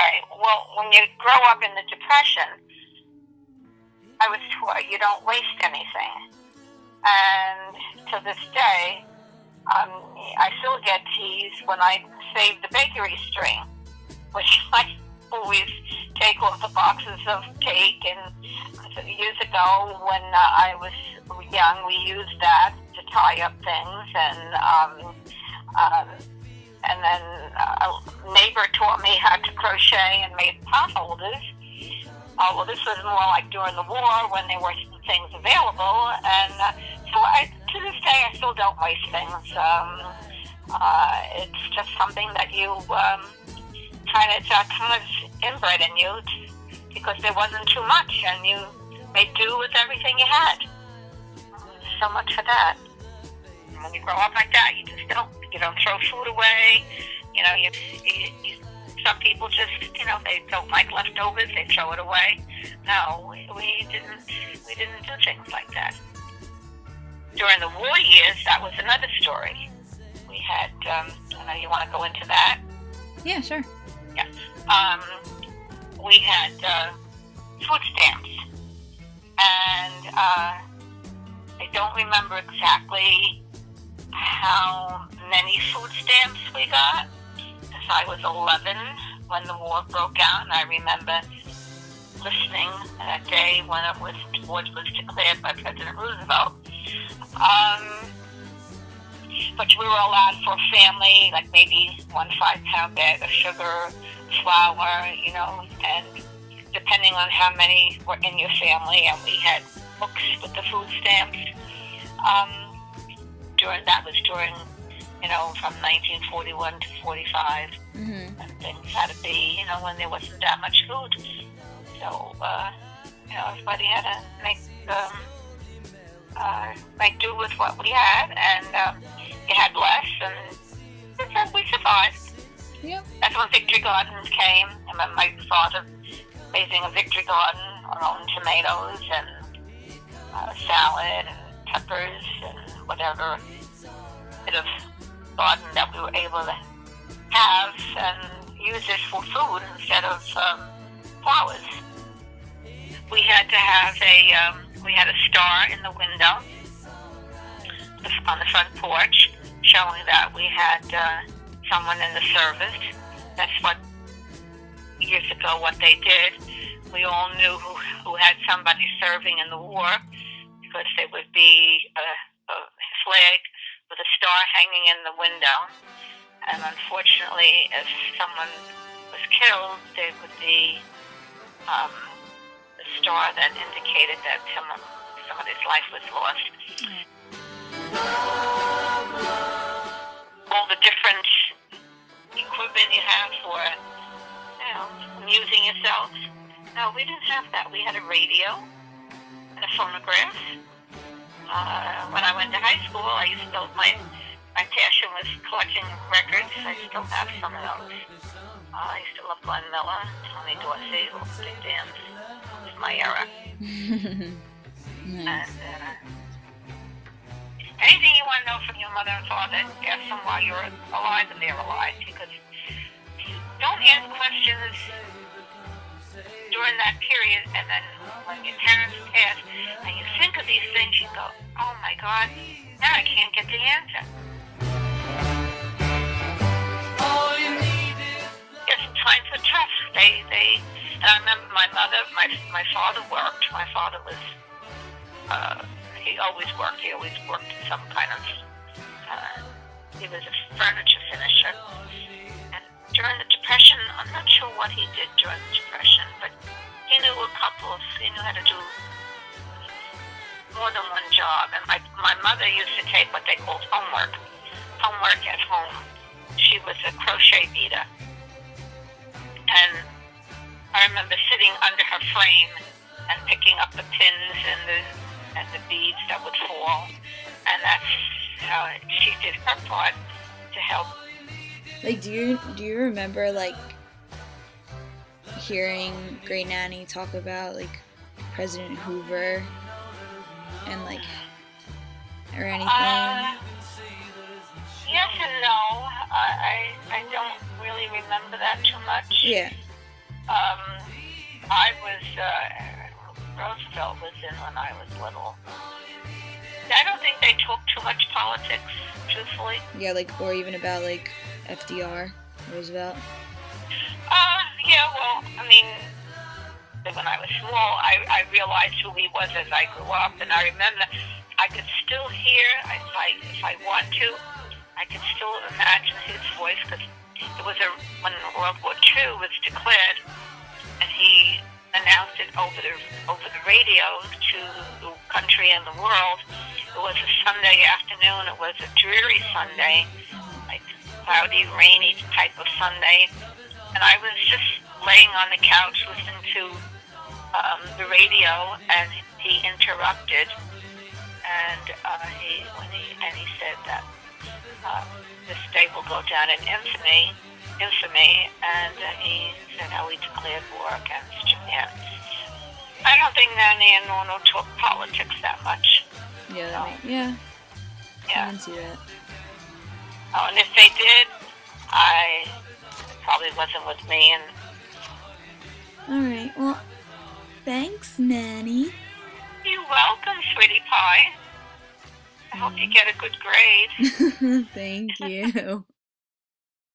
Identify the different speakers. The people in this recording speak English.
Speaker 1: Okay, well, when you grow up in the Depression, I was taught you don't waste anything. And to this day, I still get teased when I save the bakery string, which I always take off the boxes of cake. And years ago, when I was young, we used that to tie up things. And then a neighbor taught me how to crochet and made pot holders. Well, this was more like during the war when there were some things available. And so to this day, I still don't waste things. It's just something that you it's kind of inbred in you because there wasn't too much and you made do with everything you had. So much for that. When you grow up like that, you don't throw food away. Some people just, they don't like leftovers, they throw it away. No, we didn't do things like that. During the war years, that was another story. We had, you want to go into that?
Speaker 2: Yeah, sure.
Speaker 1: Yeah. We had food stamps, and I don't remember exactly how many food stamps we got, because I was 11 when the war broke out, and I remember listening that day when war was declared by President Roosevelt. But we were allowed for a family, like maybe 1 5-pound bag of sugar, flour, and depending on how many were in your family, and we had books with the food stamps. That was during, from 1941 to 45, and things had to be, when there wasn't that much food. So, everybody had to make do with what we had, and you had less, and we survived.
Speaker 2: Yep.
Speaker 1: That's when Victory Gardens came. I remember my father raising a Victory Garden, our own tomatoes and salad and peppers and whatever bit of garden that we were able to have and use it for food instead of flowers. We had to have a star in the window on the front porch showing that we had someone in the service. That's what, years ago, what they did. We all knew who had somebody serving in the war because there would be a flag with a star hanging in the window. And unfortunately, if someone was killed, there would be a star that indicated that somebody's life was lost. All the different equipment you have for, amusing yourself. No, we didn't have that. We had a radio and a phonograph. When I went to high school, my passion was collecting records. I still have some of those. I used to love Glenn Miller, Tony Dorsey, all the big bands. It was my era.
Speaker 2: Nice.
Speaker 1: And, anything you want to know from your mother and father, ask them while you're alive and they're alive, because don't ask questions during that period, and then when your parents pass and you think of these things, you go, oh my God, now I can't get the answer. Yes, times were tough. And I remember my father worked. My father was, he always worked. He always worked in some kind of, he was a furniture finisher. And during the Depression, I'm not sure what he did during the Depression, but he knew how to do more than one job. And my mother used to take what they called homework at home. She was a crochet beater. And I remember sitting under her frame and picking up the pins and the beads that would fall. And that's how she did her part to help.
Speaker 2: Like, do you remember, like, hearing Great Nanny talk about, like, President Hoover and, like, or anything?
Speaker 1: Yes and no. I don't really remember that too much.
Speaker 2: Yeah.
Speaker 1: Um, I was, Roosevelt was in when I was little. I don't think they talk too much politics, truthfully.
Speaker 2: Yeah, like, or even about, like, FDR, Roosevelt.
Speaker 1: Yeah, well, I mean, when I was small, I realized who he was as I grew up, and I remember I could still hear, if I want to, I could still imagine his voice, because it was when World War II was declared, and he announced it over the radio to the country and the world. It was a Sunday afternoon. It was a dreary Sunday, like cloudy, rainy type of Sunday, and I was just laying on the couch listening to the radio, and he interrupted, and he said that this day will go down in infamy, and he said how he declared war against Japan. I don't think Nanny and Nono talk politics that much.
Speaker 2: Yeah,
Speaker 1: So,
Speaker 2: yeah.
Speaker 1: yeah.
Speaker 2: I can see that.
Speaker 1: Oh, and if they did, it probably wasn't with me. And
Speaker 2: Alright, well, thanks, Nanny.
Speaker 1: you're welcome, sweetie pie. I hope you get a good grade.
Speaker 2: Thank you.